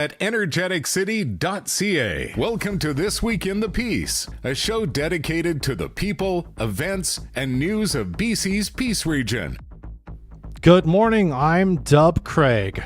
At energeticcity.ca. Welcome to This Week in the Peace, a show dedicated to the people, events, and news of BC's Peace region. Good morning, I'm Dub Craig.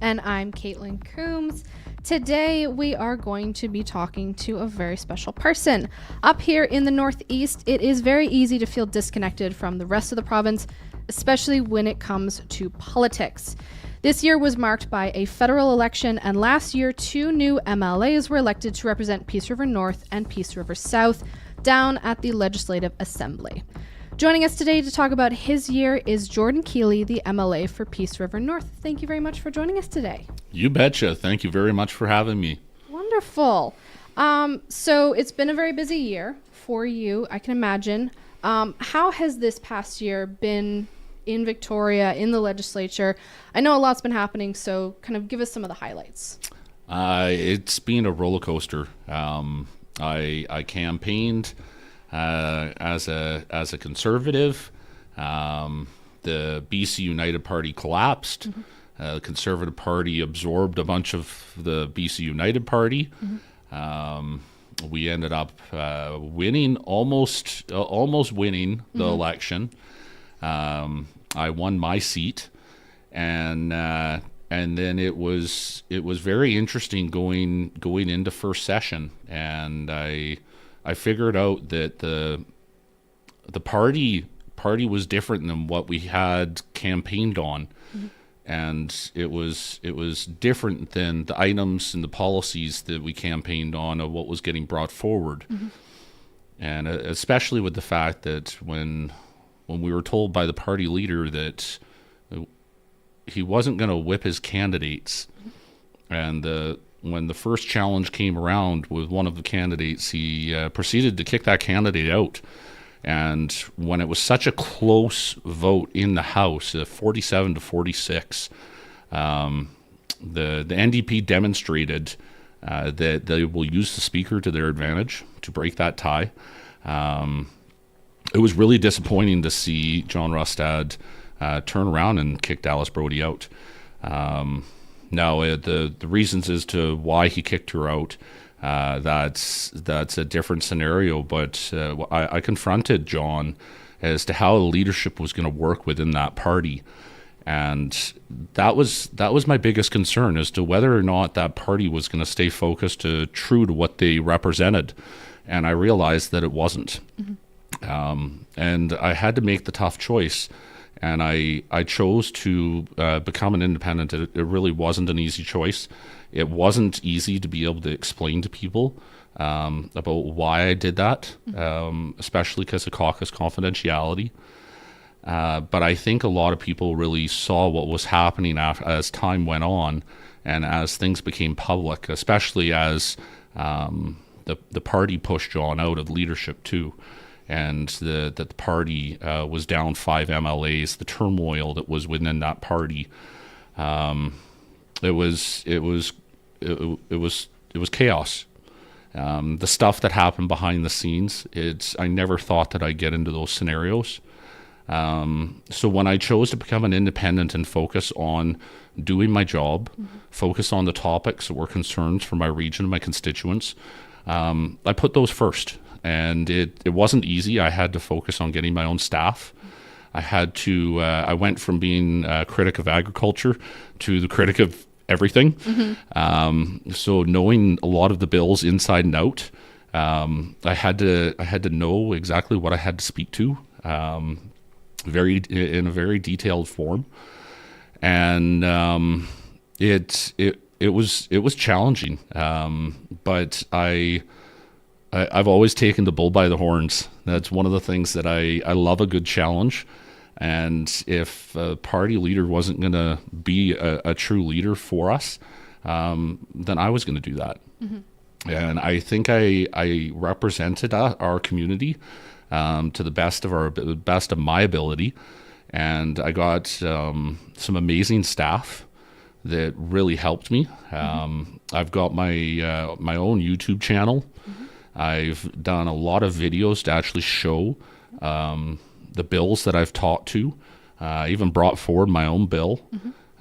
And I'm Caitlin Coombs. Today we are going to be talking to a very special person. Up here in the Northeast, it is very easy to feel disconnected from the rest of the province, especially when it comes to politics. This year was marked by a federal election, and last year, 2 new MLAs were elected to represent Peace River North and Peace River South down at the Legislative Assembly. Joining us today to talk about his year is Jordan Kealy, the MLA for Peace River North. Thank you very much for joining us today. You betcha. Thank you very much for having me. Wonderful. So it's been a very busy year for you, I can imagine. How has this past year been in Victoria, in the legislature? I know a lot's been happening, so kind of give us some of the highlights. It's been a roller coaster. I campaigned as a conservative. The BC United Party collapsed. Mm-hmm. The Conservative Party absorbed a bunch of the BC United Party. Mm-hmm. We ended up winning, almost winning the election. I won my seat, and then it was very interesting going into first session, and I figured out that the party was different than what we had campaigned on. Mm-hmm. And it was different than the items and the policies that we campaigned on of what was getting brought forward. Mm-hmm. And especially with the fact that when we were told by the party leader that he wasn't going to whip his candidates, and when the first challenge came around with one of the candidates, he proceeded to kick that candidate out. And when it was such a close vote in the House, 47 to 46, the NDP demonstrated that they will use the Speaker to their advantage to break that tie. It was really disappointing to see John Rustad turn around and kick Dallas Brody out. Now, the reasons as to why he kicked her out, that's a different scenario. But I confronted John as to how the leadership was going to work within that party, and that was my biggest concern as to whether or not that party was going to stay focused true to what they represented. And I realized that it wasn't. Mm-hmm. And I had to make the tough choice, and I chose to become an independent. It really wasn't an easy choice. It wasn't easy to be able to explain to people about why I did that, especially because of caucus confidentiality. But I think a lot of people really saw what was happening as time went on and as things became public, especially as the party pushed John out of leadership too. And that the party was down 5 MLAs, the turmoil that was within that party, it was chaos. The stuff that happened behind the scenes, I never thought that I'd get into those scenarios. So when I chose to become an independent and focus on doing my job, focus on the topics that were concerns for my region and my constituents, I put those first. And it wasn't easy. I had to focus on getting my own staff. I went from being a critic of agriculture to the critic of everything. Mm-hmm. So knowing a lot of the bills inside and out, I had to know exactly what I had to speak to, in a very detailed form. And it was challenging. But I've always taken the bull by the horns. That's one of the things that I love, a good challenge. And if a party leader wasn't going to be a true leader for us, then I was going to do that. Mm-hmm. And I think I represented our community to the best of my ability. And I got some amazing staff that really helped me. I've got my own YouTube channel. Mm-hmm. I've done a lot of videos to actually show the bills that I've talked to. I even brought forward my own bill.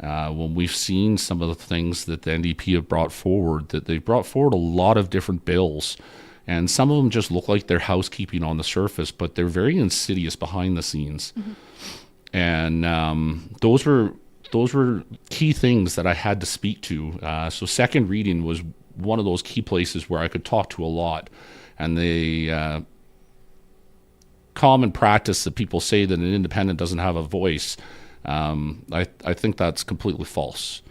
when we've seen some of the things that the NDP have brought forward, that they've brought forward a lot of different bills, and some of them just look like they're housekeeping on the surface, but they're very insidious behind the scenes. And those were key things that I had to speak to. So second reading was one of those key places where I could talk to a lot. And the common practice that people say that an independent doesn't have a voice, I think that's completely false.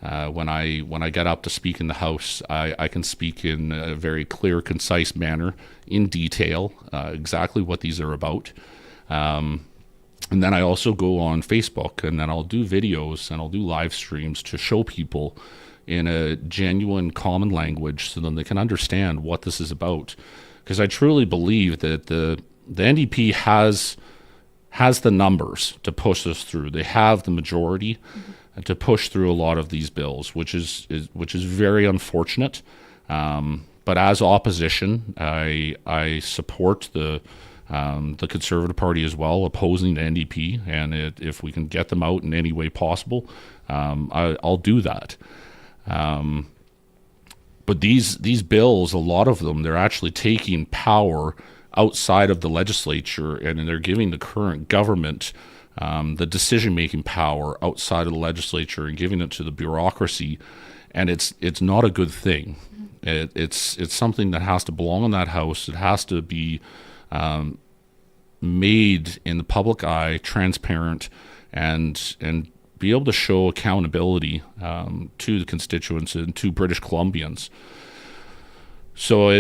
When I get up to speak in the House, I can speak in a very clear, concise manner, in detail, exactly what these are about. And then I also go on Facebook, and then I'll do videos and I'll do live streams to show people in a genuine, common language so then they can understand what this is about. Because I truly believe that the NDP has the numbers to push this through. They have the majority to push through a lot of these bills, which is very unfortunate. But as opposition, I support the Conservative Party as well, opposing the NDP, and if we can get them out in any way possible, I'll do that. But these bills, a lot of them, they're actually taking power outside of the legislature, and they're giving the current government the decision-making power outside of the legislature and giving it to the bureaucracy, and it's not a good thing. It's something that has to belong in that House. It has to be made in the public eye, transparent, and be able to show accountability to the constituents and to British Columbians. So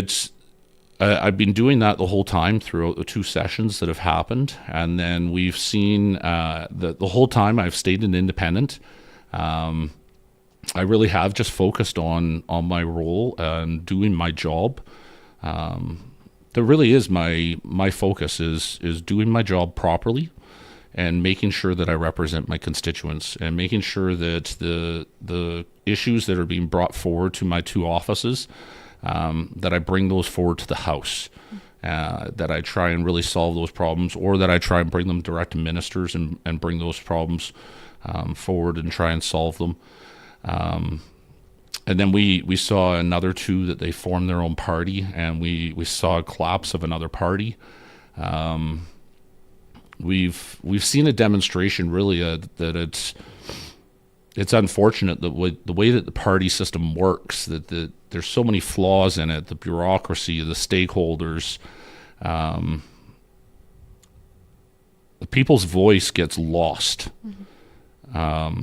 I've been doing that the whole time throughout the two sessions that have happened, and then we've seen the whole time I've stayed an independent. I really have just focused on my role and doing my job. That really is my focus is doing my job properly and making sure that I represent my constituents and making sure that the issues that are being brought forward to my two offices, that I bring those forward to the House, that I try and really solve those problems, or that I try and bring them direct to ministers and bring those problems forward and try and solve them. And then we saw another two that they formed their own party, and we saw a collapse of another party. We've seen a demonstration really that it's unfortunate that the way that the party system works, that there's so many flaws in it, the bureaucracy, the stakeholders, the people's voice gets lost a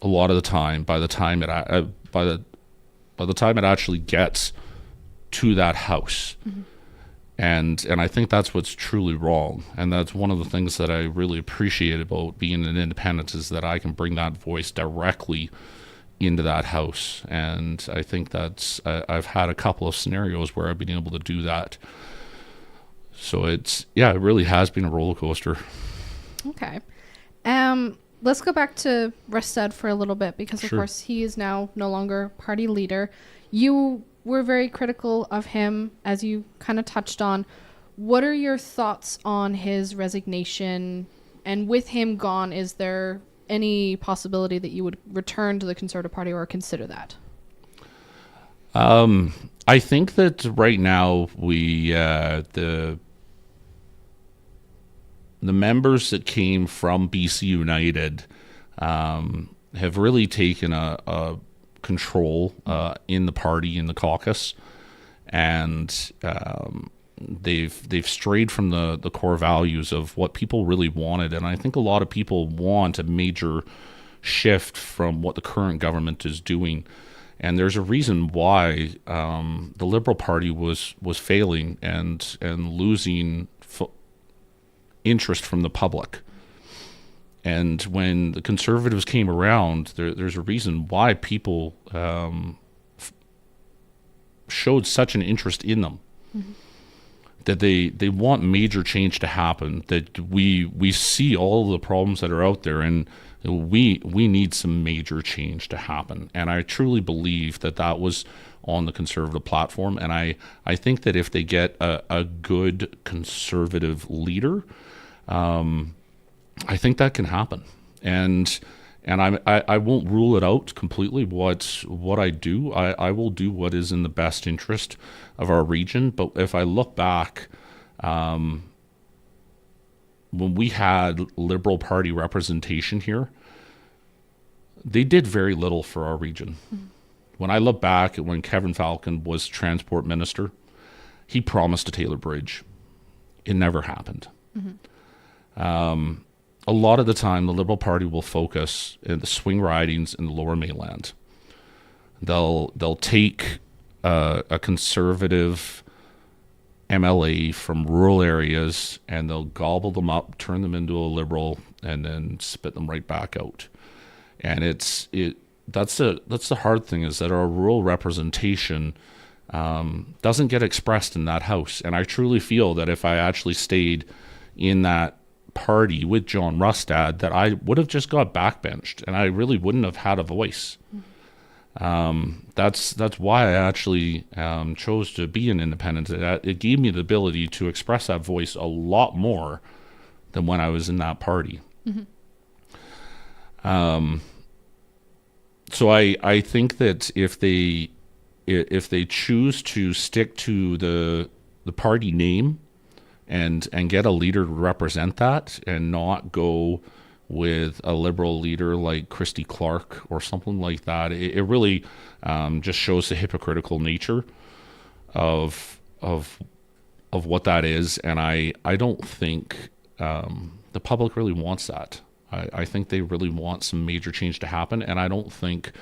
lot of the time by the time it actually gets to that House. And I think that's what's truly wrong. And that's one of the things that I really appreciate about being an independent, is that I can bring that voice directly into that House. And I think I've had a couple of scenarios where I've been able to do that. So it really has been a roller coaster. Okay. Let's go back to Restad for a little bit, because of course he is now no longer party leader. You were very critical of him, as you kind of touched on. What are your thoughts on his resignation? And with him gone, is there any possibility that you would return to the Conservative Party or consider that? I think that right now the members that came from BC United have really taken a control in the party, in the caucus, and they've strayed from the core values of what people really wanted. And I think a lot of people want a major shift from what the current government is doing. And there's a reason why the Liberal Party was failing and losing interest from the public. And when the Conservatives came around, there's a reason why people showed such an interest in them. That they want major change to happen, that we see all of the problems that are out there, and we need some major change to happen. And I truly believe that was on the Conservative platform, and I think that if they get a good Conservative leader, I think that can happen. And And I won't rule it out completely. What I do, I will do what is in the best interest of our region. But if I look back, when we had Liberal Party representation here, they did very little for our region. When I look back at when Kevin Falcon was transport minister, he promised a Taylor Bridge. It never happened. A lot of the time, the Liberal Party will focus in the swing ridings in the Lower Mainland. They'll take a conservative MLA from rural areas and they'll gobble them up, turn them into a Liberal, and then spit them right back out. And that's the hard thing, is that our rural representation doesn't get expressed in that house. And I truly feel that if I actually stayed in that party with John Rustad, that I would have just got backbenched and I really wouldn't have had a voice. That's why I actually chose to be an independent. It gave me the ability to express that voice a lot more than when I was in that party. So I think that if they choose to stick to the party name and get a leader to represent that, and not go with a Liberal leader like Christy Clark or something like that, it really just shows the hypocritical nature of what that is. And I don't think the public really wants that. I think they really want some major change to happen, and I don't think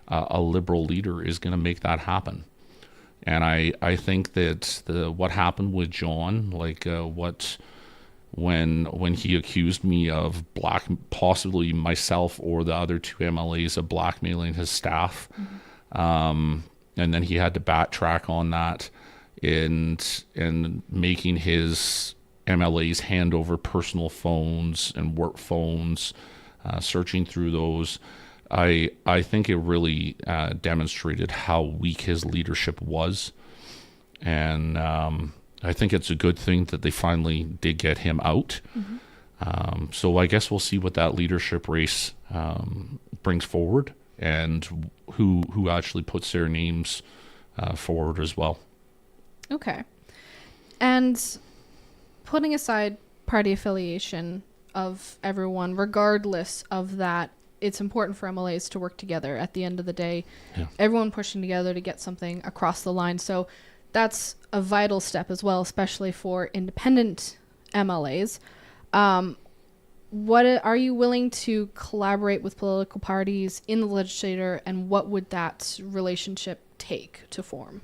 a Liberal leader is going to make that happen. And I think that what happened with John, like when he accused me of possibly myself or the other two MLAs of blackmailing his staff, and then he had to backtrack on that and making his MLAs hand over personal phones and work phones, searching through those. I think it really demonstrated how weak his leadership was. And I think it's a good thing that they finally did get him out. So I guess we'll see what that leadership race brings forward, and who actually puts their names forward as well. Okay. And putting aside party affiliation of everyone, regardless of that, it's important for MLAs to work together at the end of the day. Yeah. Everyone pushing together to get something across the line. So that's a vital step as well, especially for independent MLAs. What are you willing to collaborate with political parties in the legislature, and what would that relationship take to form?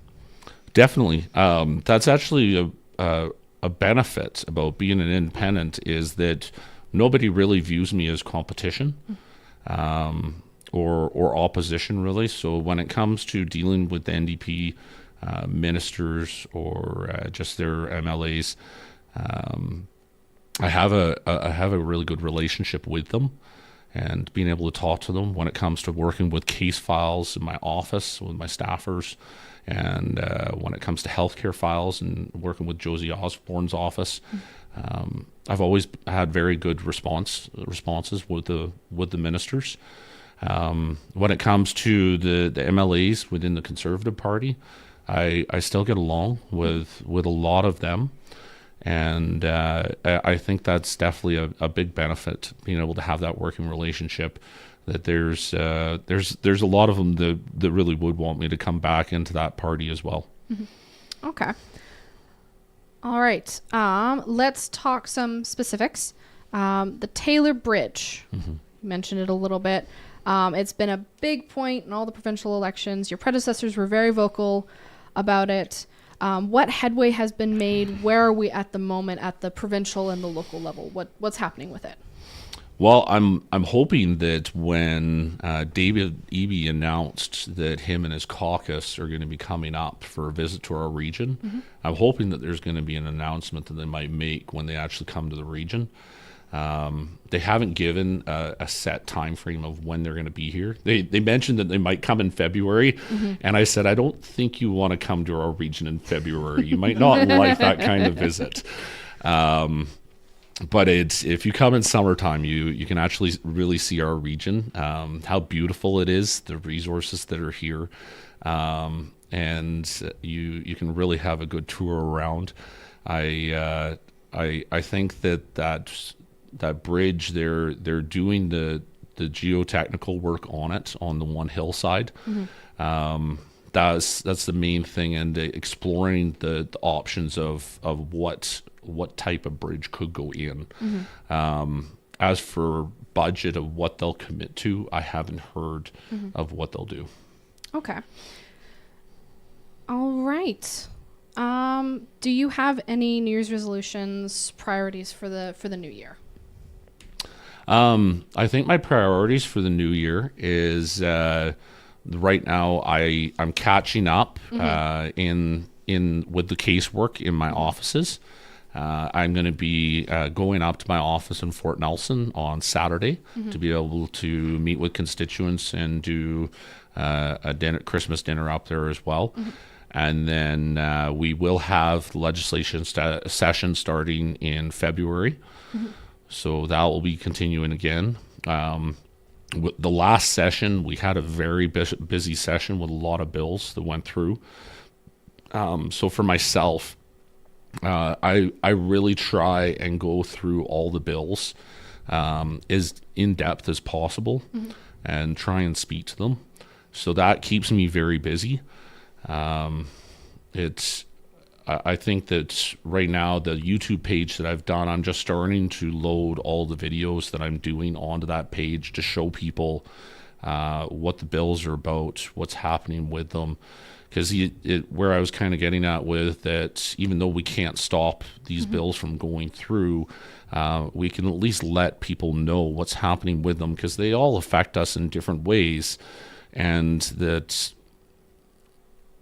Definitely. That's actually a benefit about being an independent, is that nobody really views me as competition. Or opposition, really. So when it comes to dealing with the NDP ministers or just their MLAs, I have a really good relationship with them, and being able to talk to them when it comes to working with case files in my office with my staffers, and when it comes to healthcare files and working with Josie Osborne's office. I've always had very good responses with the ministers. When it comes to the MLAs within the Conservative Party, I still get along with a lot of them, and I think that's definitely a big benefit, being able to have that working relationship. That there's a lot of them that really would want me to come back into that party as well. Okay. All right. Let's talk some specifics. The Taylor Bridge. You mentioned it a little bit. It's been a big point in all the provincial elections. Your predecessors were very vocal about it. What headway has been made? Where are we at the moment at the provincial and the local level? What's happening with it? Well, I'm hoping that when David Eby announced that him and his caucus are going to be coming up for a visit to our region, I'm hoping that there's going to be an announcement that they might make when they actually come to the region. They haven't given a set time frame of when they're going to be here. They mentioned that they might come in February, and I said, I don't think you want to come to our region in February. You might not like that kind of visit. but if you come in summertime, you can actually really see our region, how beautiful it is, the resources that are here, and you can really have a good tour around. I think that bridge, they're doing the geotechnical work on it on the one hillside. That's the main thing, and exploring the options of what type of bridge could go in. As for budget of what they'll commit to, I haven't heard of what they'll do. Okay. All right. Do you have any New Year's resolutions, priorities for the new year? I think my priorities for the new year is right now I'm catching up in with the casework in my offices. I'm going to be going up to my office in Fort Nelson on Saturday to be able to meet with constituents and do a Christmas dinner up there as well. And then we will have the legislation session starting in February. So that will be continuing again. The last session, we had a very busy session with a lot of bills that went through. So for myself, I really try and go through all the bills as in depth as possible and try and speak to them. So that keeps me very busy. I think that right now the YouTube page that I've done, I'm just starting to load all the videos that I'm doing onto that page to show people what the bills are about, what's happening with them. Because where I was kind of getting at with that, even though we can't stop these bills from going through, we can at least let people know what's happening with them, because they all affect us in different ways, and that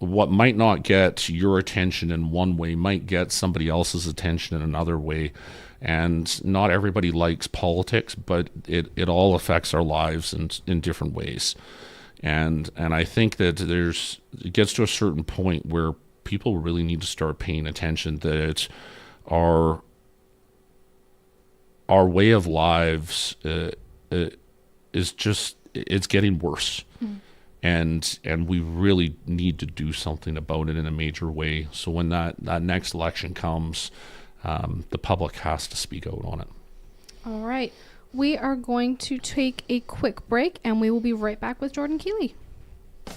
what might not get your attention in one way might get somebody else's attention in another way. And not everybody likes politics, but it all affects our lives in different ways. And I think that it gets to a certain point where people really need to start paying attention that our way of lives is just, it's getting worse. And we really need to do something about it in a major way. So when that next election comes, the public has to speak out on it. All right. We are going to take a quick break, and we will be right back with Jordan Kealy.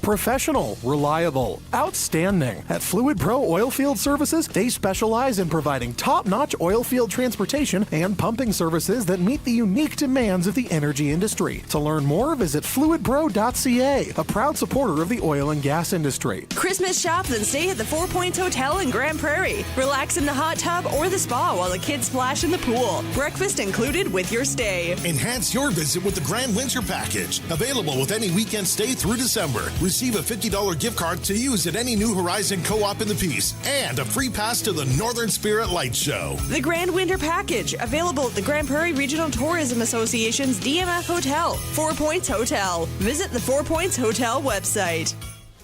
Professional, reliable, outstanding. At Fluid Pro Oilfield Services, they specialize in providing top-notch oilfield transportation and pumping services that meet the unique demands of the energy industry. To learn more, visit fluidpro.ca, a proud supporter of the oil and gas industry. Christmas shop, then stay at the 4 Points Hotel in Grand Prairie. Relax in the hot tub or the spa while the kids splash in the pool. Breakfast included with your stay. Enhance your visit with the Grand Winter Package. Available with any weekend stay through December. Receive a $50 gift card to use at any New Horizon co-op in the Peace, and a free pass to the Northern Spirit Light Show. The Grand Winter Package, available at the Grand Prairie Regional Tourism Association's DMF Hotel, 4 Points Hotel. Visit the 4 Points Hotel website.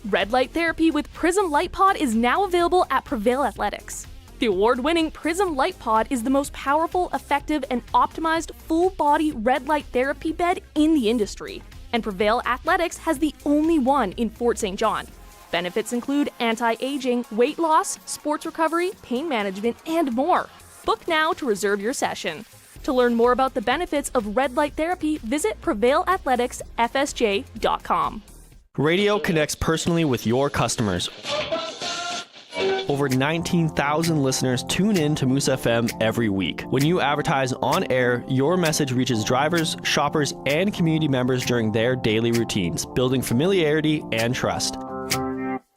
Red light therapy with Prism Light Pod is now available at Prevail Athletics. The award-winning Prism Light Pod is the most powerful, effective, and optimized full-body red light therapy bed in the industry. And Prevail Athletics has the only one in Fort St. John. Benefits include anti-aging, weight loss, sports recovery, pain management, and more. Book now to reserve your session. To learn more about the benefits of red light therapy, visit PrevailAthleticsFSJ.com. Radio connects personally with your customers. Over 19,000 listeners tune in to Moose FM every week. When you advertise on air, your message reaches drivers, shoppers, and community members during their daily routines, building familiarity and trust.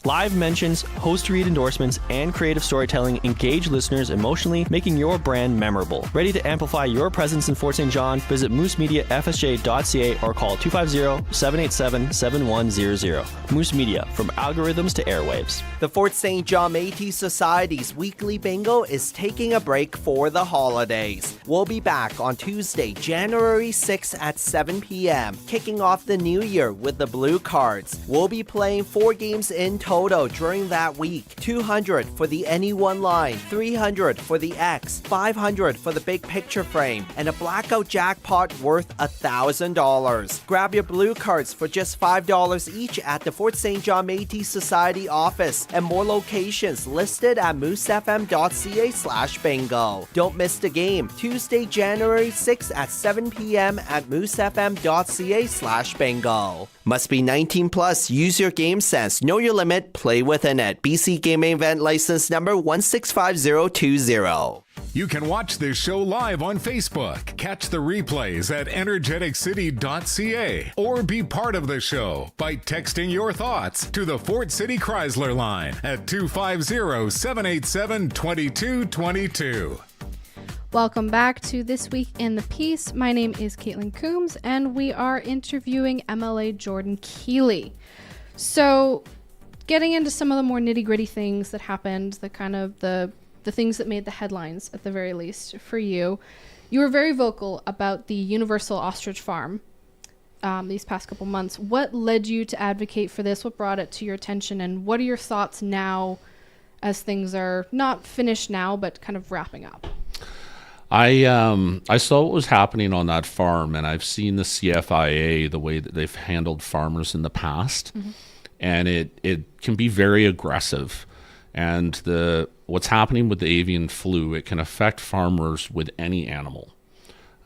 Live mentions, host read endorsements, and creative storytelling engage listeners emotionally, making your brand memorable. Ready to amplify your presence in Fort St. John? Visit moosemediafsj.ca or call 250-787-7100. Moose Media, from algorithms to airwaves. The Fort St. John Métis Society's weekly bingo is taking a break for the holidays. We'll be back on Tuesday, January 6th at 7 p.m., kicking off the new year with the Blue Cards. We'll be playing 4 games in total total during that week. 200 for the Anyone line, 300 for the X, 500 for the big picture frame, and a blackout jackpot worth $1,000. Grab your blue cards for just $5 each at the Fort St. John Métis Society office, and more locations listed at moosefm.ca/bingo. Don't miss the game, Tuesday, January 6th at 7 p.m. at moosefm.ca/bingo. Must be 19 plus. Use your game sense. Know your limit. Play within it. BC Gaming Event License number 165020. You can watch this show live on Facebook, catch the replays at energeticcity.ca, or be part of the show by texting your thoughts to the Fort City Chrysler line at 250-787-2222. Welcome back to This Week in the Piece. My name is Caitlin Coombs, and we are interviewing MLA Jordan Kealy. So, getting into some of the more nitty-gritty things that happened, the things that made the headlines, at the very least, for you. You were very vocal about the Universal Ostrich Farm these past couple months. What led you to advocate for this? What brought it to your attention? And what are your thoughts now as things are not finished now, but kind of wrapping up? I saw what was happening on that farm, and I've seen the CFIA, the way that they've handled farmers in the past, and it can be very aggressive. And what's happening with the avian flu, it can affect farmers with any animal.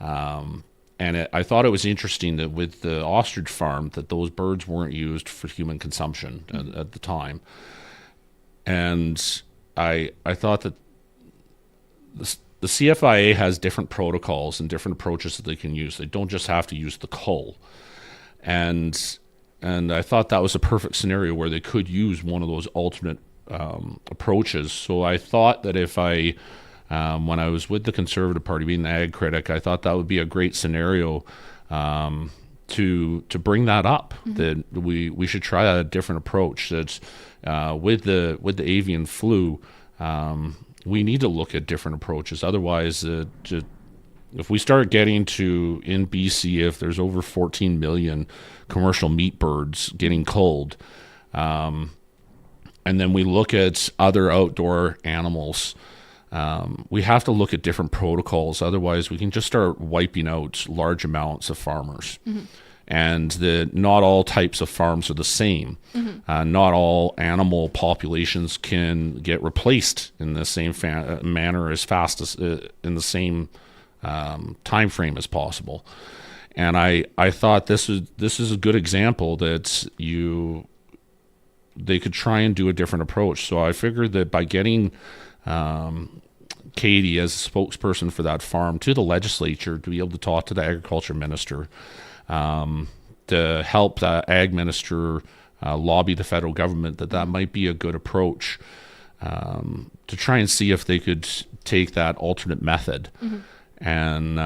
I thought it was interesting that with the ostrich farm, that those birds weren't used for human consumption at the time. And I thought that the CFIA has different protocols and different approaches that they can use. They don't just have to use the cull. And I thought that was a perfect scenario where they could use one of those alternate approaches. So I thought that if when I was with the Conservative Party, being the ag critic, I thought that would be a great scenario to bring that up. That we should try a different approach. That with the avian flu, we need to look at different approaches. Otherwise, if we start getting to, in BC, if there's over 14 million commercial meat birds getting culled, and then we look at other outdoor animals, we have to look at different protocols. Otherwise, we can just start wiping out large amounts of farmers. And not all types of farms are the same. Not all animal populations can get replaced in the same manner as fast as in the same time frame as possible. And I thought this is a good example that they could try and do a different approach. So I figured that by getting Kealy as a spokesperson for that farm to the legislature to be able to talk to the agriculture minister, to help the ag minister lobby the federal government, that might be a good approach to try and see if they could take that alternate method. And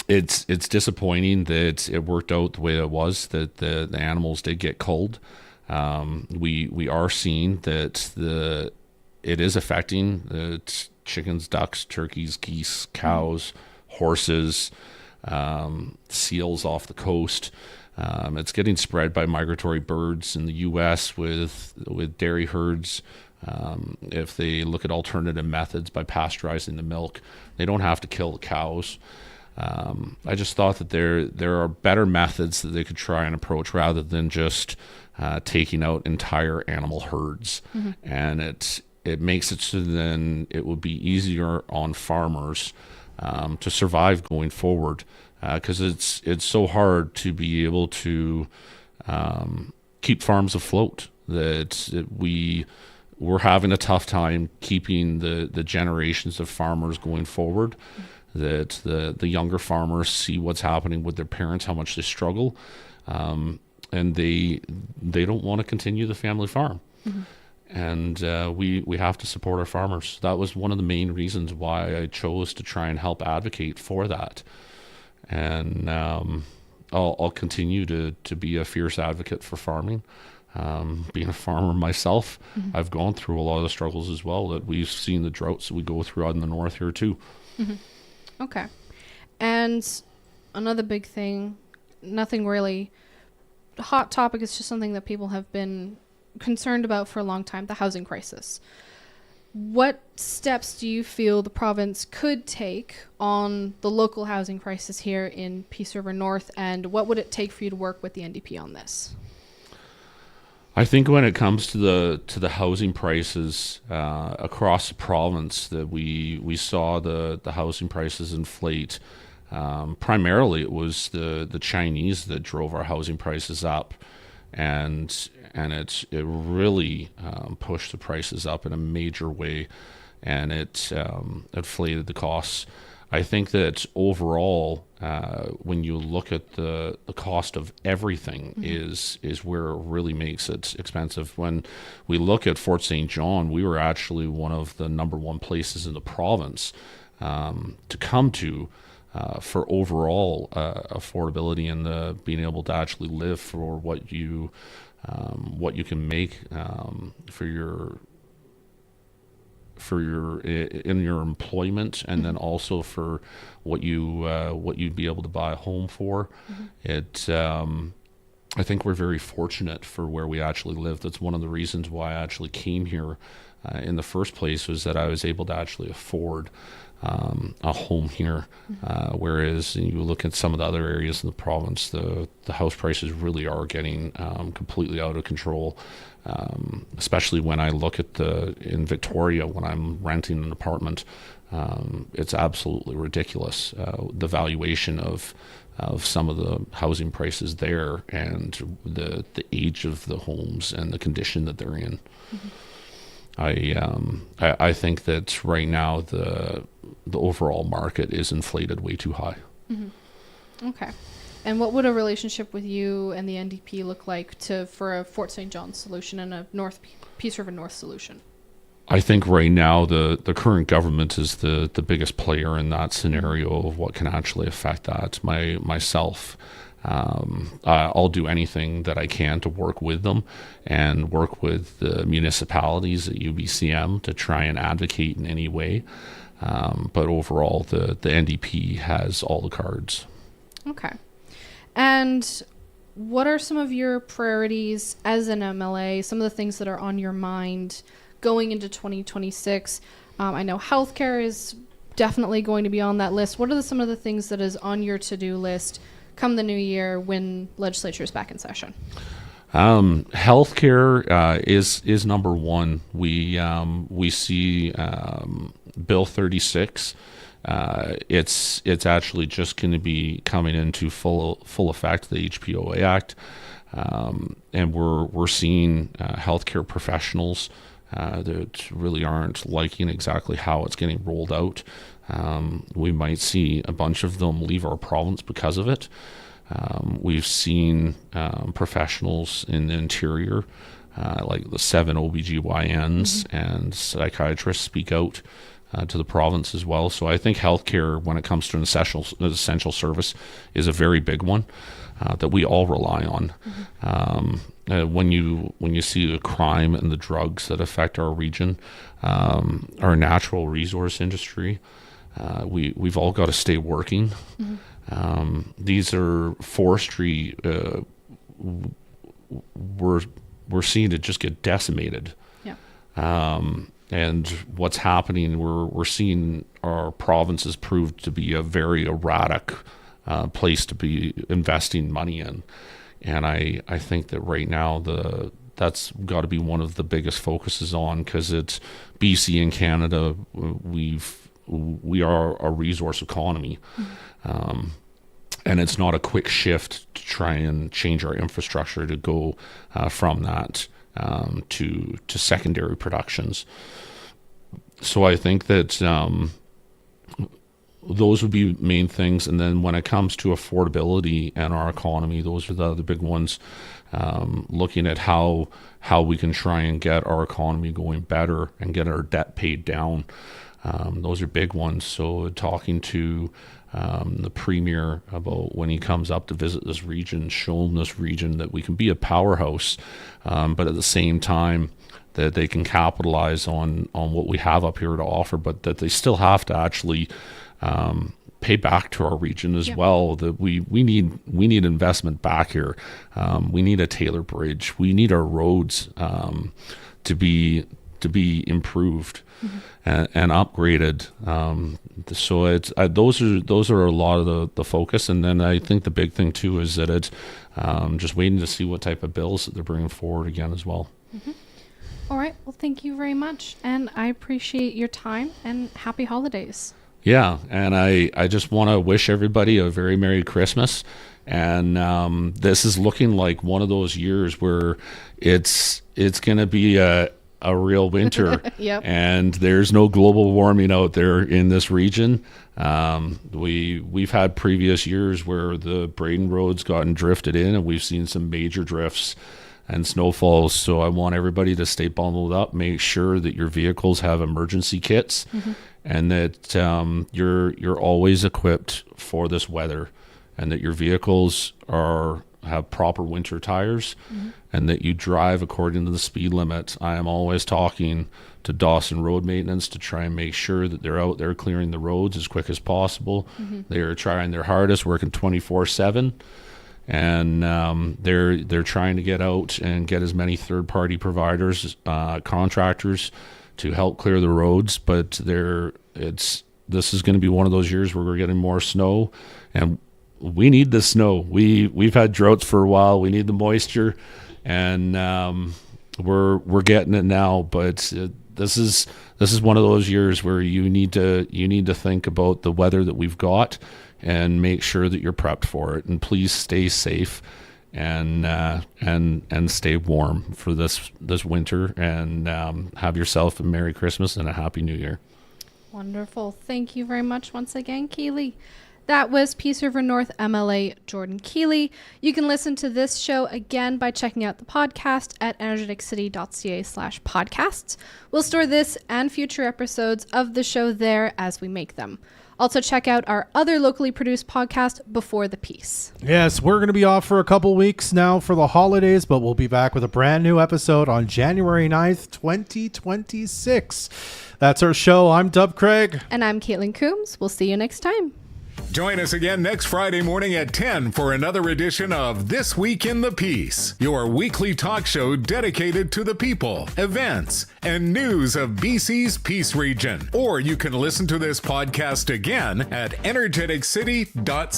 it's disappointing that it worked out the way it was, that the animals did get culled. We are seeing that it is affecting the chickens, ducks, turkeys, geese, cows, horses, seals off the coast. It's getting spread by migratory birds in the U.S. with dairy herds. If they look at alternative methods by pasteurizing the milk, they don't have to kill the cows. I just thought that there are better methods that they could try and approach rather than just taking out entire animal herds. And it makes it so then it would be easier on farmers to survive going forward, because it's so hard to be able to keep farms afloat. That we're having a tough time keeping the generations of farmers going forward. That the younger farmers see what's happening with their parents, how much they struggle, and they don't want to continue the family farm. And we have to support our farmers. That was one of the main reasons why I chose to try and help advocate for that. And I'll continue to be a fierce advocate for farming. Being a farmer myself, I've gone through a lot of the struggles as well. That we've seen the droughts that we go through out in the north here too. Okay. And another big thing, nothing really hot topic, it's just something that people have been concerned about for a long time, the housing crisis. What steps do you feel the province could take on the local housing crisis here in Peace River North, and what would it take for you to work with the NDP on this? I think when it comes to the housing prices across the province, that we saw the housing prices inflate. Primarily, it was the Chinese that drove our housing prices up, and it really pushed the prices up in a major way, and it inflated the costs. I think that overall, when you look at the cost of everything, is where it really makes it expensive. When we look at Fort St. John, we were actually one of the number one places in the province to come to for overall affordability and the being able to actually live for what you can make for your in your employment, and then also for what you'd be able to buy a home for. I think we're very fortunate for where we actually live. That's one of the reasons why I actually came here in the first place, was that I was able to actually afford a home here. Whereas you look at some of the other areas in the province, the house prices really are getting completely out of control. Especially when I look at in Victoria, when I'm renting an apartment, it's absolutely ridiculous. The valuation of some of the housing prices there, and the age of the homes and the condition that they're in. I think that right now the overall market is inflated way too high. Okay. And what would a relationship with you and the NDP look like for a Fort St. John solution and a Peace River North solution? I think right now the current government is the biggest player in that scenario of what can actually affect that. Myself, I'll do anything that I can to work with them and work with the municipalities at UBCM to try and advocate in any way. But overall, the NDP has all the cards. Okay. And what are some of your priorities as an MLA, some of the things that are on your mind going into 2026? I know healthcare is definitely going to be on that list. What are some of the things that is on your to-do list come the new year when legislature is back in session? Healthcare is number one. We see Bill 36. It's actually just going to be coming into full effect, the HPOA Act, and we're seeing healthcare professionals that really aren't liking exactly how it's getting rolled out. We might see a bunch of them leave our province because of it. We've seen professionals in the interior, like the 7 OBGYNs and psychiatrists, speak out to the province as well. So I think healthcare, when it comes to an essential service, is a very big one that we all rely on. When you see the crime and the drugs that affect our region, our natural resource industry, we've all got to stay working. These are forestry. We're seeing it just get decimated. And what's happening, we're seeing our provinces proved to be a very erratic place to be investing money in. And I think that right now that's got to be one of the biggest focuses on, because it's BC and Canada. We are a resource economy, and it's not a quick shift to try and change our infrastructure to go from that to secondary productions. So I think that those would be main things. And then when it comes to affordability and our economy, those are the other big ones. Looking at how we can try and get our economy going better and get our debt paid down. Those are big ones. So talking to the Premier about when he comes up to visit this region, showing this region that we can be a powerhouse, but at the same time that they can capitalize on what we have up here to offer, but that they still have to actually pay back to our region as well. That we need investment back here. We need a Taylor Bridge. We need our roads to be improved and upgraded. So it's those are a lot of the focus. And then I think the big thing too is that it's just waiting to see what type of bills that they're bringing forward again as well. All right. Well, thank you very much. And I appreciate your time and happy holidays. Yeah. And I just want to wish everybody a very Merry Christmas. And this is looking like one of those years where it's going to be a real winter. Yep. And there's no global warming out there in this region. We've had previous years where the Braden Road's gotten drifted in, and we've seen some major drifts and snowfalls. So I want everybody to stay bundled up, make sure that your vehicles have emergency kits, and that you're always equipped for this weather, and that your vehicles have proper winter tires, and that you drive according to the speed limit. I am always talking to Dawson Road Maintenance to try and make sure that they're out there clearing the roads as quick as possible. They are trying their hardest, working 24/7, and they're trying to get out and get as many third-party providers, contractors, to help clear the roads. But this is going to be one of those years where we're getting more snow, and we need the snow. We've had droughts for a while. We need the moisture, and we're getting it now. But this is one of those years where you need to think about the weather that we've got and make sure that you're prepped for it. And please stay safe and stay warm for this winter. And have yourself a Merry Christmas and a Happy New Year. Wonderful. Thank you very much once again, Kealy. That was Peace River North MLA Jordan Kealy. You can listen to this show again by checking out the podcast at energeticcity.ca/podcasts. We'll store this and future episodes of the show there as we make them. Also check out our other locally produced podcast, Before the Peace. Yes, we're going to be off for a couple weeks now for the holidays, but we'll be back with a brand new episode on January 9th, 2026. That's our show. I'm Dub Craig. And I'm Caitlin Coombs. We'll see you next time. Join us again next Friday morning at 10 for another edition of This Week in the Peace, your weekly talk show dedicated to the people, events, and news of BC's Peace region. Or you can listen to this podcast again at energeticcity.ca.